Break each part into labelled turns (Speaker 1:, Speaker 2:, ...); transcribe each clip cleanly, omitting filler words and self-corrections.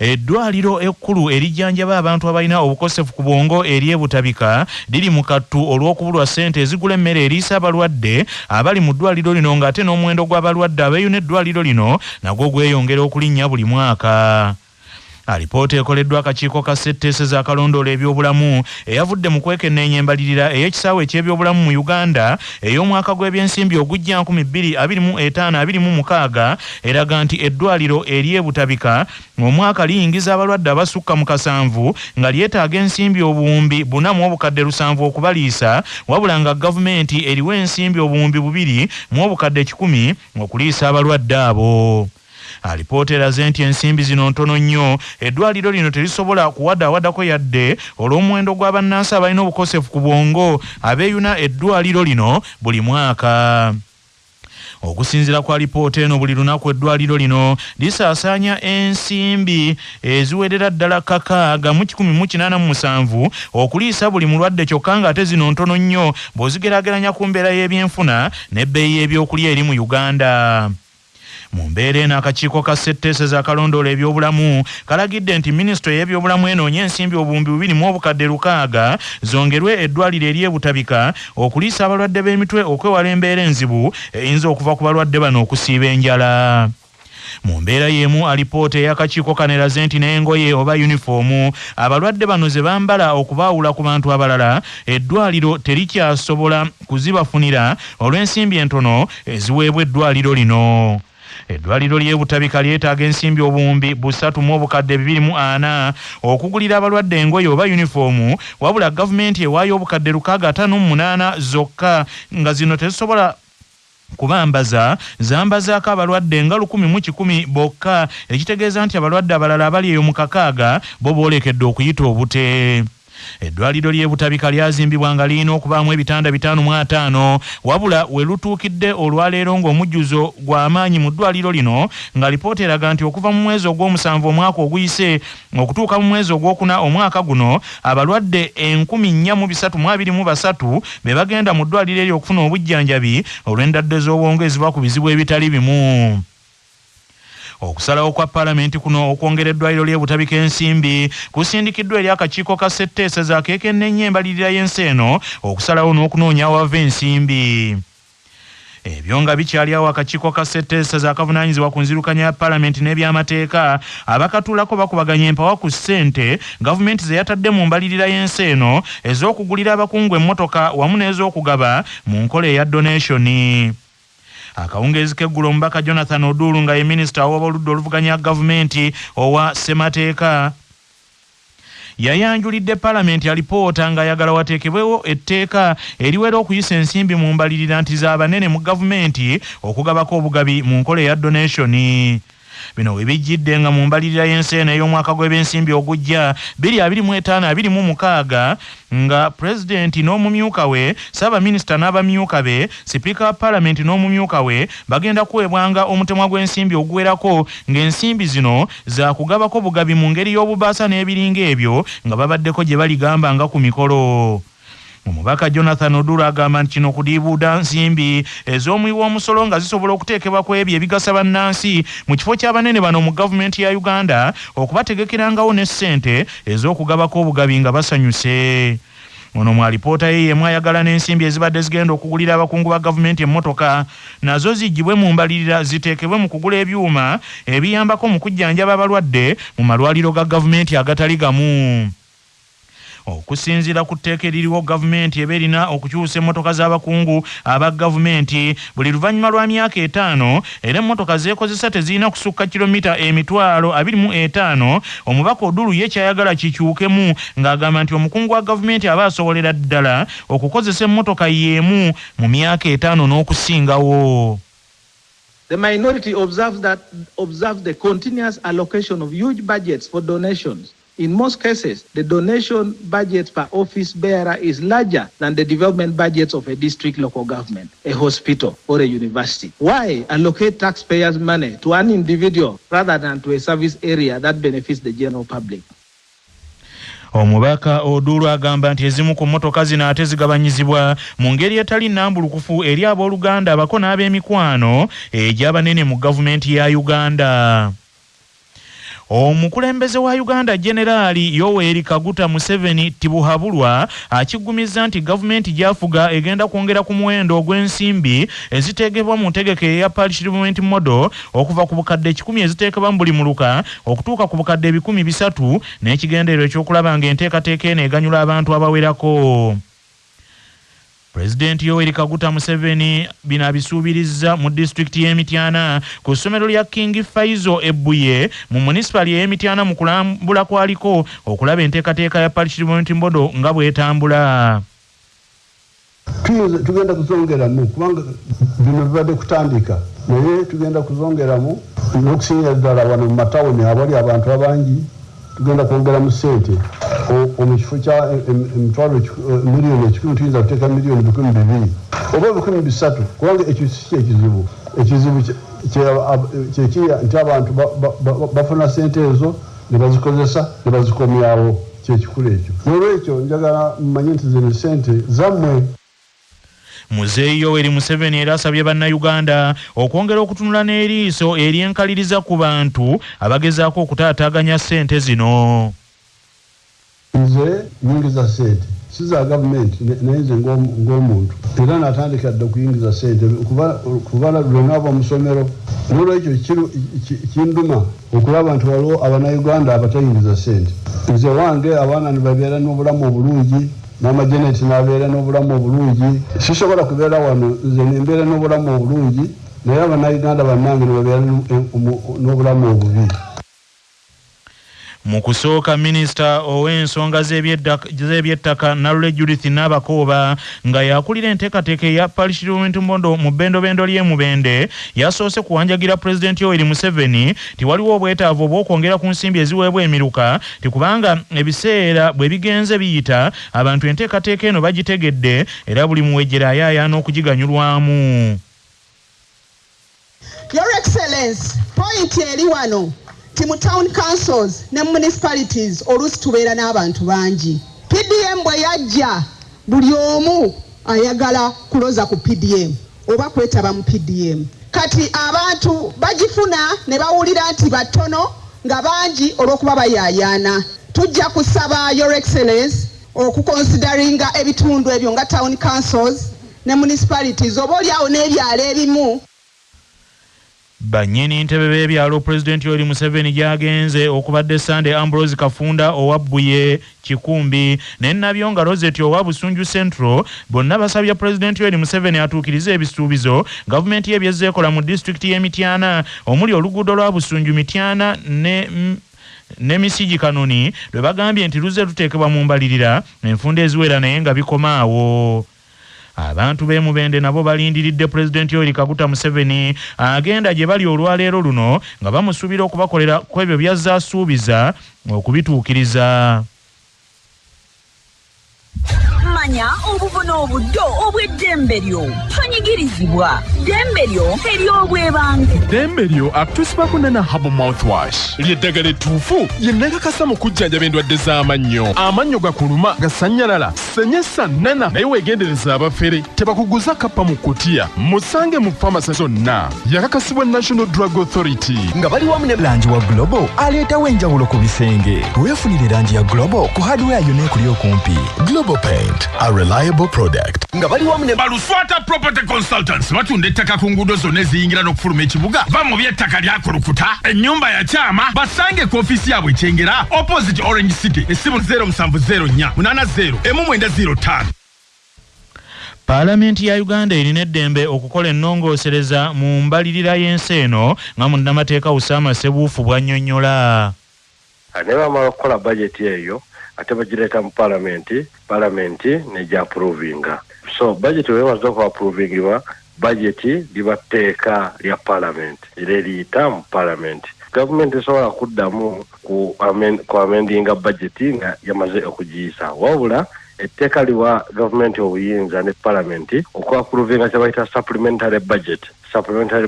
Speaker 1: Eddwaliro ekkulu erijjanjaba abantu abalina obukosefu ku bwongo eryebutabika liri mu kattu olw'okubulwa ssente ezigula emmere eriisa abalwadde abali mu ddwaliro lino ng'ate n'omuwendo gw'abalwadde abeeyuna eddwaliro lino nagwo gweyongera okulinnya buli mwaka. Alipoota ekoleddwa akakiiko ka ssetteeseza akalondoola ebyobulamu eyavudde mu kwekenneenya embalirira ey'ekisaawe eky'ebyobulamu mu Uganda ey'omwaka gw'ebyensimbi ogujja 2025-26 eraga nti eddwaliro ery'ebutabika omwaka liyingiza abalwadde abasukka mu 7 nga lyetaaga ensimbi obuwumbi 4.7 okubaliisa wabula nga gavumenti eriwa ensimbi obuwumbi 2.1 okuliisa abalwadde abo. Alipoota eraze nti ensimbi zino ntono nnyo eddwaliro lino terisobola kuwadaawadako yadde olw'omuwendo gw'abannansi abalina obukosefu ku bwongo abeeyuna eddwaliro lino buli mwaka. Okusinziira kwa alipoota eno buli lunaku eddwaliro lino lisaasaanya ensimbi eziwerera ddala 6,187 okuliisa buli mulwadde kyokka ng'ate zino ntono nnyo bw'ozigeraageranya ku mbeera y'ebyenfuna n'ebbeeyi y'ebyokulya eri mu Uganda. Mu mbeera eno akakiiko ka ssetteeseza akalondoola ebyobulamu kalagidde nti minisitule y'ebyobulamu enoonya ensimbi obuwumbi 2.6 zongerwe eddwaliro ery'ebutabika okuliisa abalwadde b'emitwe okwewala embeera enzibu eyinza okuva ku balwadde bano okusiiba enjala. Mu mbeera y'emu alipoota ey'akakiiko kano eraze nti n'engoye oba yunifoomu abalwadde bano ze bambala okubaawula ku bantu abalala eddwaliro terikyasobola kuzibafunira olw'ensimbi entono eziweebwa eddwaliro lino. Eddwaliro ly'ebutabika lyetaaga ensimbi obuwumbi 3.240 okugulira abalwadde engoye oba yunifoomu wabula gavumenti ewaayo obukadde 658 zokka nga zino tezisobola kubambaza zambazaako abalwadde nga 1,110 bokka ekitegeeza nti abalwadde abalala abali eyo mu 6 bo boolekedde okuyita obute. Eddwaliro ly'ebutabika lyazimbibwa nga lirina okubaamu ebitanda 505 wabula we lutuukidde olwaleero ng'omujjuzo gw'amaanyi mu ddwaliro lino nga alipoota eraga nti okuva mu mwezi ogw'omusanvu omwaka oguyise okutuuka mu mwezi ogwokuna omwaka guno abalwadde 4,323 be bagenda mu ddwaliro eryo okufuna obujjanjabi olw'endwadde z'obwongo eziva ku bizibu ebitali bimu. Okusalawo kwa Parliament kuno okwongera eddwaliro ly'ebutabika ensimbi kusindikiddwa eri akakiiko ka ssetteeseza akeekennenya embalirira y'ensi eno okusalawo n'okunoonya awava ensimbi. Ebyo nga bikyali awo akakiiko ka ssetteeseza akavunaanyizibwa ku nzirukanya ya Parliament n'ebyamateeka abakatuulako bakubaganya empawa ku ssente gavumenti ze yatadde mu mbalirira y'ensi eno ez'okugulira abakungu emmotoka wamu n'ez'okugaba mu nkola eya donation. Akawungeezi k'eggulo omubaka Jonathan Odulu nga ye minisita ow'oludda oluvuganya gavumenti owa Ssemateeka yayanjulidde Parliament alipoota ng'ayagala wateekebwewo etteeka eriwera okuyisa ensimbi mu mbalirira nti z'abanene mu gavumenti okugabako obugabi mu nkola eya donation. Bino we bijjidde nga mu mbalirira y'ensi eno ey'omwaka gw'ebyensimbi ogujja 2025-26 nga pulezidenti n'omumyuka we ssaabaminisita n'abamyuka be sipiika wa Parliament n'omumyuka we bagenda kuweebwanga omutemwa gw'ensimbi oguwerako ng'ensimbi zino za kugabako bugabi mu ngeri y'obubaasa n'ebiringa ebyo nga babaddeko gye baligamba nga ku mikolo. Omubaka Jonathan Odulu agamba nti kino kudiibuuda nsimbi ez'omuwi w'omusolo nga zisobola okuteekebwa ku ebyo ebigasa bannansi mu kifo ky'abanene bano mu gavumenti ya Uganda okubategekerangawo ne ssente ez'okugabako obugabi nga basanyuse. Ono mu alipoota ye yemu ayagala n'ensimbi ezibadde zigenda okugulira abakungu ba gavumenti emmotoka nazo zijjibwe mu mbalirira ziteekebwe mu kugula ebyuma ebiyambako mu kujjanjaba abalwadde mu malwaliro ga gavumenti agatali gamu. Okusinziira ku tteeka eririwo gavumenti eba erina okukyusa emmotoka z'abakungu aba gavumenti buli luvannyuma lwa myaka 5 era emmotoka zeekozesa tezirina kusukka kilomita 25,000. Omubaka Odulu ye kyayagala kikyukemu ng'agamba nti omukungu wa gavumenti aba asobolera ddala okukozesa emmotoka y'emu mu myaka 5 n'okusingawo.
Speaker 2: The minority observes the continuous allocation of huge budgets for donations. In most cases, the donation budget per office bearer is larger than the development budgets of a district local government, a hospital, or a university. Why allocate taxpayers' money to an individual rather than to a service area that benefits the general public?
Speaker 1: Omubaka Odulu agamba nti ezimu ku mmotoka zino ate zigabanyizibwa mu ngeri etali nnambulukufu eri abooluganda abako n'ab'emikwano egy'abanene mu gavumenti ya Uganda. Omukulembeze wa Uganda Generali Yoweri Kaguta Museveni tibuhabulwa akiggumiza nti gavumenti gyafuga egenda kwongera ku muwendo ogw'ensimbi ezitegebwa mu ntegeke ya parliament model okuva ku bukadde 10 eziteekebwa mu buli muluka okutuuka ku bukadde 300 n'ekigendererwa ekyokulaba ng'enteekateeka eno eganyula abantu abawerako. President Yoweri Kaguta Museveni bino abisuubiriza mu district y'Emityana ku ssomero lya King Faizo Ebbuye mu municipal y'Emityana mu kulambula kwaliko okulaba enteekateeka ya parliament model nga bw'etambula.
Speaker 3: Tugenda kuzongeramu kubanga bino bibadde kutandika naye tugenda kuzongeramu n'okusinga ddala wano mu matawuni abali abantu abangi tugenda kwongeramu ssente mu kifo kya emitwalo miliyoni 1 tuyinza kuteeka miliyoni 200 oba 300 kubanga ekyo si kyekizibu. Ekizibu kyekiya nti abantu bafuna ssente ezo ne bazikozesa ne bazikomyawo kyekikulu ekyo. N'olwekyo njagala mmanye nti zino ssente zammwe.
Speaker 1: Muzeeyi Yoweri Museveni era asabye bannayuganda okwongera okutunula n'eriiso eryenkaliriza ku bantu abagezaako okutaataaganya ssente zino.
Speaker 3: Nze nyingiza ssente si za gavumenti naye nze ng'omuntu era natandika dda okuyingiza ssente kuba lwenava mu ssomero. N'olwekyo kinduma okulaba nti waliwo abannayuganda abatayingiza ssente. Nze wange abaana ne babeera n'obulamu obulungi Mama Janet nabeera n'obulamu obulungi. Sisobola kubeera wano nze nembeera n'obulamu obulungi naye abannayuganda bannange ne babeera n'obulamu obubi.
Speaker 1: Mu kusooka minisita ow'ensonga z'ebyettaka Nalule Judith Nabakooba nga yakulira enteekateeka ya parliament model mu bbendobendo ly'e Mubende yasoose kuwanjagira President Yoweri Museveni ti waliwo obwetaavu obw'okwongera ku nsimbi eziweebwa emiruka ti kubanga ebiseera bwe bigenze biyita abantu enteekateeka eno bagitegedde era buli muwejjera ayaayaana okugiganyulwamu.
Speaker 4: Your Excellency, point eri wano mu town councils ne municipalities oluusi tubeera n'abantu bangi. PDM bwe yajja buli omu ayagala kuloza ku PDM oba kwetaba mu PDM. Kati abantu bagifuna ne bawulira nti batono nga bangi olw'okuba bayaayaana. Tujja kusaba Your Excellency okukonsideringa ebitundu ebyo nga town councils ne municipalities oba oliawo n'ebyalo ebimu.
Speaker 1: Bannyini ntebe b'ebyalo President Yoweri Museveni gy'agenze okubadde Sunday Ambrose Kafunda owa Bbuye Kikumbi ne Nabyonga Rosette owa Busunju Central bonna basabye President Yoweri Museveni atuukirize ebisuubizo gavumenti y'ebyezzeekola mu district y'Emityana omuli oluguudo lwa Busunju Mityana ne Misigi Kanoni lwe bagambye nti luzze luteekebwa mu mbalirira enfunda eziwera naye nga bikomaawo. Abantu b'e Mubende nabo balindiridde President Yoweri Kaguta Museveni agenda gye bali olwaleero luno nga bamusuubira okubakolera ku ebyo by'azze asuubiza okubituukiriza.
Speaker 5: Manya obubona obuddo obw'eddembe lyo tonyigirizibwa ddembe lyo ery'obwebange.
Speaker 6: Ddembe lyo akutusibako nana Herbal Mouthwash ly'eddagala ettuufu lyennakakasa mu kujjanjaba endwadde z'amannyo. Amannyo gakuluma gasannyalala senyesa nana naye weegendereza abafere tebakuguza kappa mu kkutiya musange mu famasi zonna. Yakakasibwa National Drug Authority
Speaker 7: nga bali wamu ne langi wa Global aleetawo enjawulo ku bisenge. Weefunire langi ya Global ku hardware yonna ekuli okumpi. Global Paint, a reliable product.
Speaker 6: nga bali wamu ne
Speaker 8: Baluswata Property Consultants batunda ettaka ku nguudo zonna eziyingira n'okufuluma ekibuga. Va mu by'ettaka lyakulukuta ennyumba ya kyama basange ku ofiisi yaabwe ekyengera opposite Orange City essimu 0704 80 1905.
Speaker 1: Parliament ya Uganda erina eddembe okukola ennongoosereza mu mbalirira y'ensi eno nga munnamateeka Usama Sebuufu bw'annyonnyola.
Speaker 9: Ne bamala okukola bajeti eyo ate bagireeta mu palamenti nejja approvinga. So bajeti weemaze okuba approvingibwa bajeti libateeka lya palamenti era eriyita mu palamenti. Gavumenti esobola kuddamu ku amendinga bajeti nga yamaze okugiyisa wabula etteeka liwa gavumenti obuyinza ne palamenti okwappruvinga kye bayita supplementary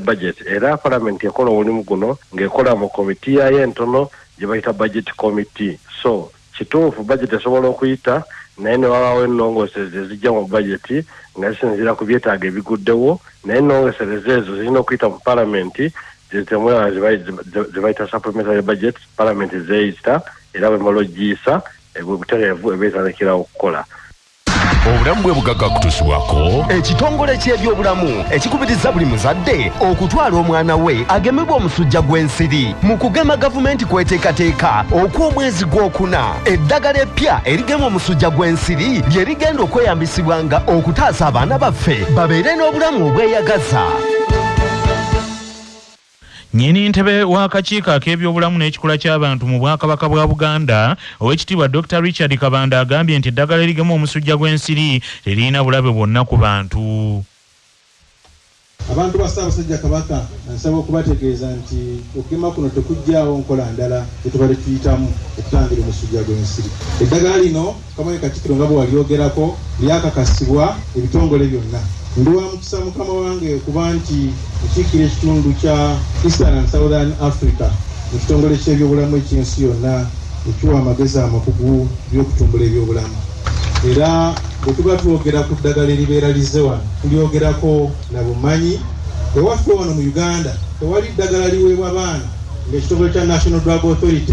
Speaker 9: budget era palamenti ekola omulimu guno ng'ekola mu komiti yayo entono gye bayita budget committee. So kituufu budget esobola okuyita naye ne wabaawo ennongoosereza ezijja mu budget nga zisinziira ku byetaago ebiguddewo naye ennongoosereza ezo zirina okuyita mu palamenti temulaba zebayita supplementary budget parliament zeyita era bwemalogiisa butereevu ebeetandikirawo okukola.
Speaker 10: Obulamu bwe bugagga kutuusibwako ekitongole ky'ebyobulamu ekikubiriza buli muzadde okutwala omwana we agemebwa omusujja gw'ensiri. Mu kugema gavumenti kweteekateeka okw'omwezi gw'okuna eddagala eppya erigema omusujja gw'ensiri lye rigenda okweyambisibwanga okutaasa abaana baffe babeere n'obulamu obweyagaza.
Speaker 1: Nyini ntebe w'akakiiko ak'ebyobulamu n'ekikula ky'abantu mu Bwakabaka bwa Buganda Oweekitiibwa Dr. Richard Kabanda agambye nti eddagala erigema omusujja gw'ensiri terina bulabe bwonna ku bantu.
Speaker 11: Abantu ba Ssaabasajja Kabaka nsaba okubategeeza nti okugema kuno tekujjaawo nkola ndala gyetubadde tuyitamu okutangira omusujja gw'ensiri. Eddagala lino Kabaka Katikkiro nga bwe walyogerako lyakakasibwa ebitongole byonna. Ndi wa mukisa mukama wange okuba nti nkiikira ekitundu kya Eastern and Southern Africa mu kitongole ky'ebyobulamu eky'ensi yonna ekiwa amagezi amakugu by'okutumbula ebyobulamu. Era bwe tuba twogera ku ddagala eribeera lize wano tulyogerako na bumanyi. Ewaffe wano mu Uganda tewali ddagala liweebwa baana ng'ekitongole kya National Drug Authority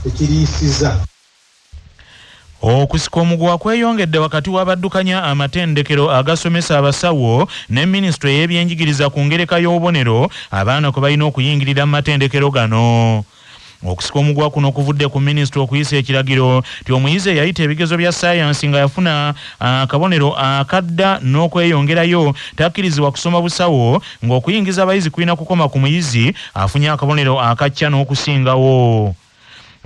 Speaker 11: ekiriisiza.
Speaker 1: Okusika omugwa kweyongedde wakati w'abaddukanya amatendekero agasomesa abasawo ne Minisitule y'ebyenjigiriza ku ngereka y'obubonero abaana kwe balina okuyingirira mu matendekero gano. Okusika omugwa kuno kuvudde ku Minisitule okuyisa ekiragiro ti omuyizi eyayita ebigezo bya sayansi nga yafuna akabonero akadda n'okweyongerayo takkirizibwa kusoma busawo ng'okuyingiza abayizi kulina kukoma ku muyizi afunye akabonero akacca n'okusingawo.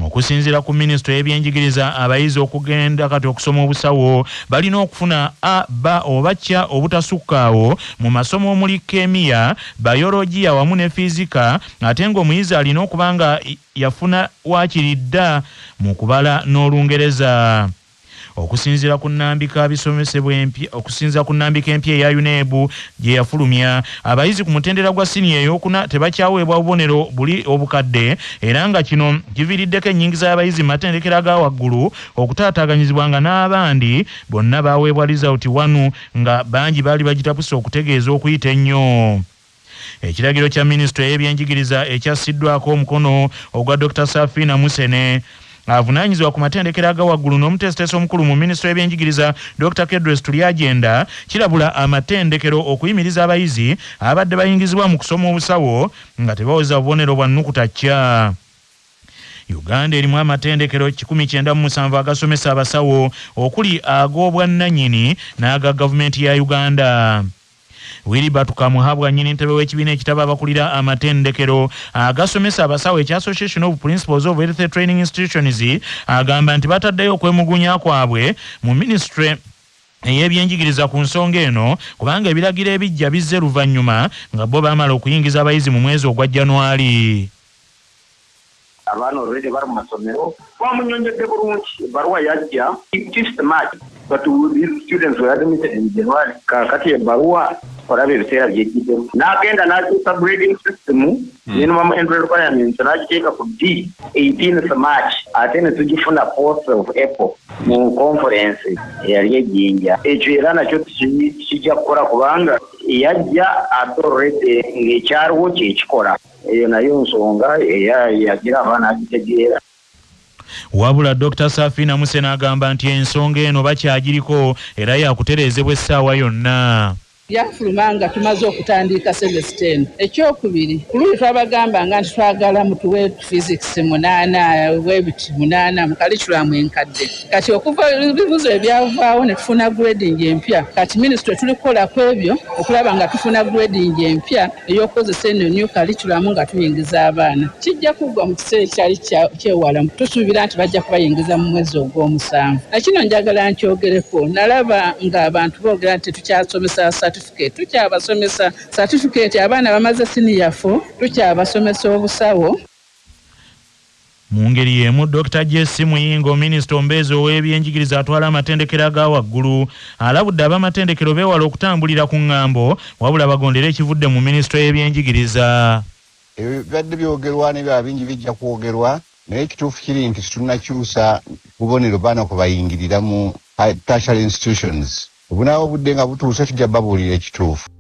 Speaker 1: Okusinziira ku Minisitule y'ebyenjigiriza abayizi okugenda kati okusoma obusawo balina okufuna A, B oba C obutasukkaawo mu masomo omuli kemiya, bayologiya wamu ne fizika ate ng'omuyizi alina okuba nga yafuna wakiridda mu kubala n'Olungereza. Okusinziira ku nnambika bisomesebwa empya okusinziira ku nnambika empya eya UNEB gye yafulumya abayizi ku mutendera gwa siniya ey'okuna tebakyaweebwa bubonero buli obukadde era nga kino kiviiriddeko ennyingiza y'abayizi mu matendekero aga waggulu okutaataaganyizibwanga n'abandi bonna baaweebwa result 1 nga bangi baali bagitapusa okutegeeza okuyita ennyo. Ekiragiro kya Minisitule y'ebyenjigiriza ekyassiddwako omukono ogwa Dr. Safina Musene avunaanyizibwa ku matendekero aga waggulu n'omuteesiteesi omukulu mu Minisitule y'ebyenjigiriza Dr. Kedros Tulyagenda kirabula amatendekero okuyimiriza abayizi abadde bayingizibwa mu kusoma obusawo nga tebaweza bubonero bwa nnukuta cca. Uganda erimu amatendekero 197 agasomesa abasawo okuli ag'obwannannyini n'aga gavumenti ya Uganda. Wilibert Kamuhabwa nnyini ntebe w'ekibiina ekitaba abakulira amatendekero agasomesa abasawo ekya Association of Principals of Health Training Institutions agamba nti bataddeyo okwemugunya kwabwe mu Minisitule ey'ebyenjigiriza ku nsonga eno kubanga ebiragiro ebijja bizze luvannyuma nga bo baamala okuyingiza abayizi mu mwezi ogwa January.
Speaker 12: Abaana olwedde bali mu masomero bamunyonyedde bulungi ebbaluwa yajja 5th March but these students were admitted in January. Kakati ebbaluwa olaba ebiseera byejjiddemu n'agenda n'akyusa grading system minimum entry requirements n'agiteeka ku D 18th March ate ne tugifuna 4th of April mu conference eyali ejjinja. Ekyo era nakyo kijja kukola kubanga yajja ate olwedde ng'ekyaliwo kyekikola. Eyo nayo nsonga yagira abaana agitegeera.
Speaker 1: Wabula Dr. Safina Musene agamba nti ensonga eno bakyagiriko era yakutereezebwa essaawa yonna.
Speaker 13: Yafuluma nga tumaze okutandika semester. Ekyokubiri kuluyi twabagamba nti twagala mutuwe physics 8 webit 8 mu curriculum enkadde. Kati okuva ebibuzo ebyavaawo ne tufuna grading empya. Kati Minisitule tulikola ku ebyo okulaba nga tufuna grading empya ey'okukozesa eno new curriculum nga tuyingiza abaana. Kijja kuggwa mu kiseera ekyali kyewala. Tusuubira nti bajja kubayingiza mu mwezi ogw'omusanvu. Nakino njagala nkyogereko. Nalaba ng'abantu boogera nti tukyasomesa tukyabasomesa certificate abaana bamaze senior 4 tukyabasomesa obusawo.
Speaker 1: Mu ngeri y'emu Dr. Jesse Muyingo Minisita ombeezi ow'ebyenjigiriza atwala amatendekero aga waggulu alabudde abamatendekero beewala okutambulira ku ŋŋambo wabula bagondera ekivudde mu Minisitule y'ebyenjigiriza.
Speaker 14: Ebibadde byogerwa n'ebirala bingi bijja kwogerwa naye ekituufu kiri nti tunnakyusa bubonero baana kwe bayingirira mu tertiary institutions. Obunaawo obudde nga butuuse tujja babuulira ekituufu.